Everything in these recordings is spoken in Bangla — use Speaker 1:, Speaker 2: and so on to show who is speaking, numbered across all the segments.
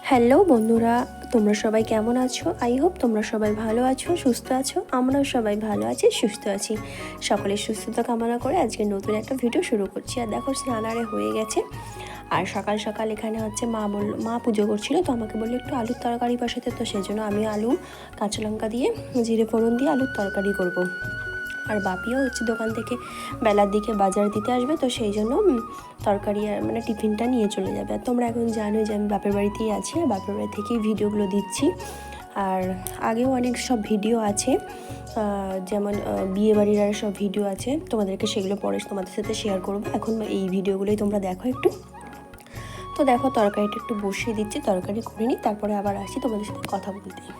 Speaker 1: হ্যালো বন্ধুরা, তোমরা সবাই কেমন আছো? আই হোপ তোমরা সবাই ভালো আছো, সুস্থ আছো। আমরাও সবাই ভালো আছি, সুস্থ আছি। সকলের সুস্থতা কামনা করে আজকে নতুন একটা ভিডিও শুরু করছি। আর দেখো স্নানারে হয়ে গেছে। আর সকাল সকাল এখানে হচ্ছে মা পুজো করছিল, তো আমাকে বললো একটু আলুর তরকারি বসাতে, তো সেই জন্য আমি আলু কাঁচা লঙ্কা দিয়ে জিরে ফোড়ন দিয়ে আলুর তরকারি করব। আর বাপিও হচ্ছে দোকান থেকে বেলার দিকে বাজার দিতে আসবে, তো সেই জন্য তরকারি মানে টিফিনটা নিয়ে চলে যাবে। আর তোমরা এখন জানো যে আমি বাপের বাড়িতেই আছি, আর বাপের বাড়ি থেকেই ভিডিওগুলো দিচ্ছি। আর আগেও অনেক সব ভিডিও আছে, যেমন বিয়েবাড়ির আর সব ভিডিও আছে, তোমাদেরকে সেগুলো পরে তোমাদের সাথে শেয়ার করবো। এখন এই ভিডিওগুলোই তোমরা দেখো একটু। তো দেখো তরকারিটা একটু বসিয়ে দিচ্ছি, তরকারি করে নিই, তারপরে আবার আসি তোমাদের সাথে কথা বলতে।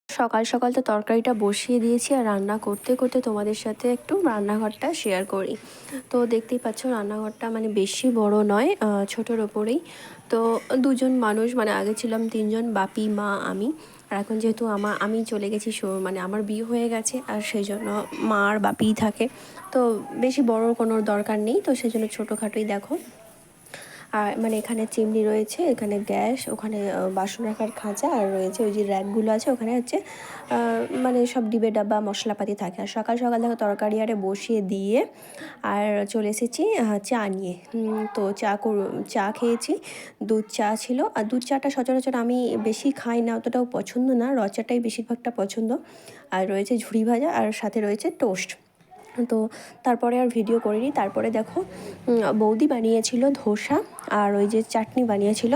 Speaker 1: সকাল সকাল তো তরকারিটা বসিয়ে দিয়েছি, আর রান্না করতে করতে তোমাদের সাথে একটু রান্নাঘরটা শেয়ার করি। তো দেখতেই পাচ্ছ রান্নাঘরটা মানে বেশি বড় নয়, ছোটোর ওপরেই। তো দুজন মানুষ, মানে আগে ছিলাম তিনজন, বাপি, মা, আমি। আর এখন যেহেতু আমি চলে গেছি, মানে আমার বিয়ে হয়ে গেছে, আর সেই জন্য মা আর বাপিই থাকে। তো বেশি বড় কোনো দরকার নেই, তো সেই জন্য ছোটোখাটোই দেখো। আর মানে এখানে চিমনি রয়েছে, এখানে গ্যাস, ওখানে বাসন রাখার খাঁচা, আর রয়েছে ওই যে র্যাকগুলো আছে, ওখানে হচ্ছে মানে সব ডিবে ডাব্বা মশলাপাতি থাকে। আর সকাল সকাল দেখো তরকারি আরে বসিয়ে দিয়ে আর চলে এসেছি চা নিয়ে। তো চা খেয়েছি, দুধ চা ছিল। আর দুধ চাটা সচরাচর আমি বেশি খাই না, অতটাও পছন্দ না, র চাটাই বেশিরভাগটা পছন্দ। আর রয়েছে ঝুড়ি ভাজা, আর সাথে রয়েছে টোস্ট। তো তারপরে আর ভিডিও করিনি। তারপরে দেখো বৌদি বানিয়েছিল ধোসা, আর ওই যে চাটনি বানিয়েছিল।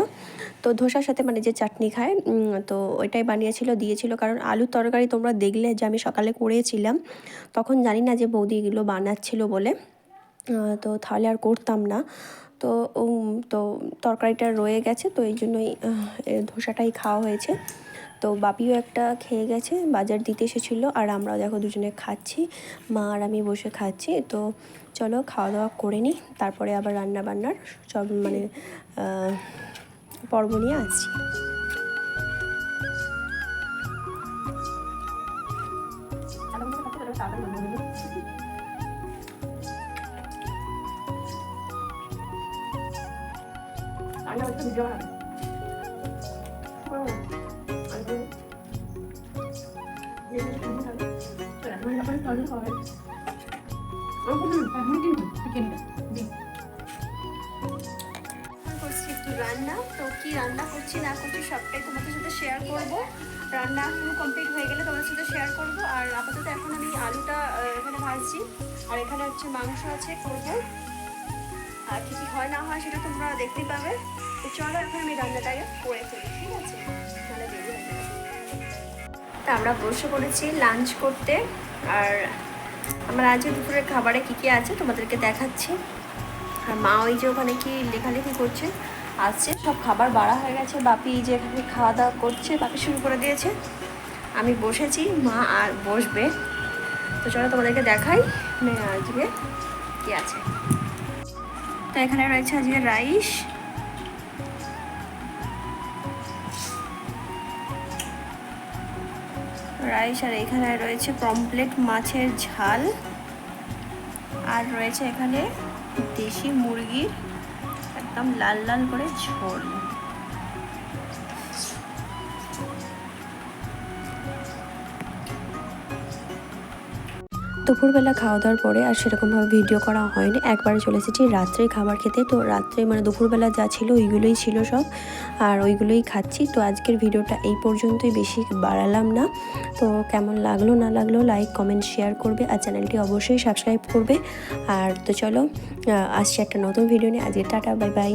Speaker 1: তো ধোসার সাথে মানে যে চাটনি খায়, তো ওইটাই বানিয়েছিল, দিয়েছিল। কারণ আলুর তরকারি তোমরা দেখলে যে আমি সকালে করেছিলাম, তখন জানি না যে বৌদি এগুলো বানাচ্ছিল বলে, তো তাহলে আর করতাম না। তো তো তরকারিটা রয়ে গেছে, তো এই জন্যই ধোসাটাই খাওয়া হয়েছে। তো বাপিও একটা খেয়ে গেছে, বাজার দিতে এসেছিলো। আর আমরাও দেখো দুজনে খাচ্ছি, মা আর আমি বসে খাচ্ছি। তো চলো খাওয়া দাওয়া করে নিই, তারপরে আবার রান্না বান্নার সব মানে পর্ব নিয়ে আসছি। করছি একটু রান্না, তো কি রান্না করছি না করছি সবটাই তোমাদের সাথে শেয়ার করব। রান্না পুরো কমপ্লিট হয়ে গেলে তোমাদের সাথে শেয়ার করব। আর আপাতত এখন আমি আলুটা এখানে ভাজছি, আর এখানে হচ্ছে মাংস আছে করব। আর কি কি হয় না হয় সেটা তোমরা দেখতেই পাবে। তো চলো এখন আমি রান্নাটাকে করে ফেলি, ঠিক আছে? তাহলে দেরি হয়ে যাবে। তা আমরা বসে পড়েছি লাঞ্চ করতে। আর আমার আজকে দুপুরের খাবারে কী কী আছে তোমাদেরকে দেখাচ্ছি। আর মা ওই যে ওখানে কি লেখালেখি করছে, আসছে। সব খাবার বাড়া হয়ে গেছে, বাপি যে এখানে খাওয়া দাওয়া করছে, বাপি শুরু করে দিয়েছে। আমি বসেছি, মা আর বসবে। তো চলো তোমাদেরকে দেখাই আজকে কী আছে। তো এখানে রয়েছে আজকে রাইস, আর এখানে রয়েছে পমফ্রেট মাছের ঝাল, আর রয়েছে এখানে দেশি মুরগির একদম লাল লাল করে ঝোল। দুপুরবেলা খাওয়া দাওয়ার পরে আর সেরকমভাবে ভিডিও করা হয়নি, একবারে চলে এসেছি রাত্রে খাবার খেতে। তো রাত্রে মানে দুপুরবেলা যা ছিল ওইগুলোই ছিল সব, আর ওইগুলোই খাচ্ছি। তো আজকের ভিডিওটা এই পর্যন্তই, বেশি বাড়ালাম না। তো কেমন লাগলো না লাগলো লাইক কমেন্ট শেয়ার করবে, আর চ্যানেলটি অবশ্যই সাবস্ক্রাইব করবে। আর তো চলো আসছি একটা নতুন ভিডিও নিয়ে। আজকে টাটা, বাই বাই।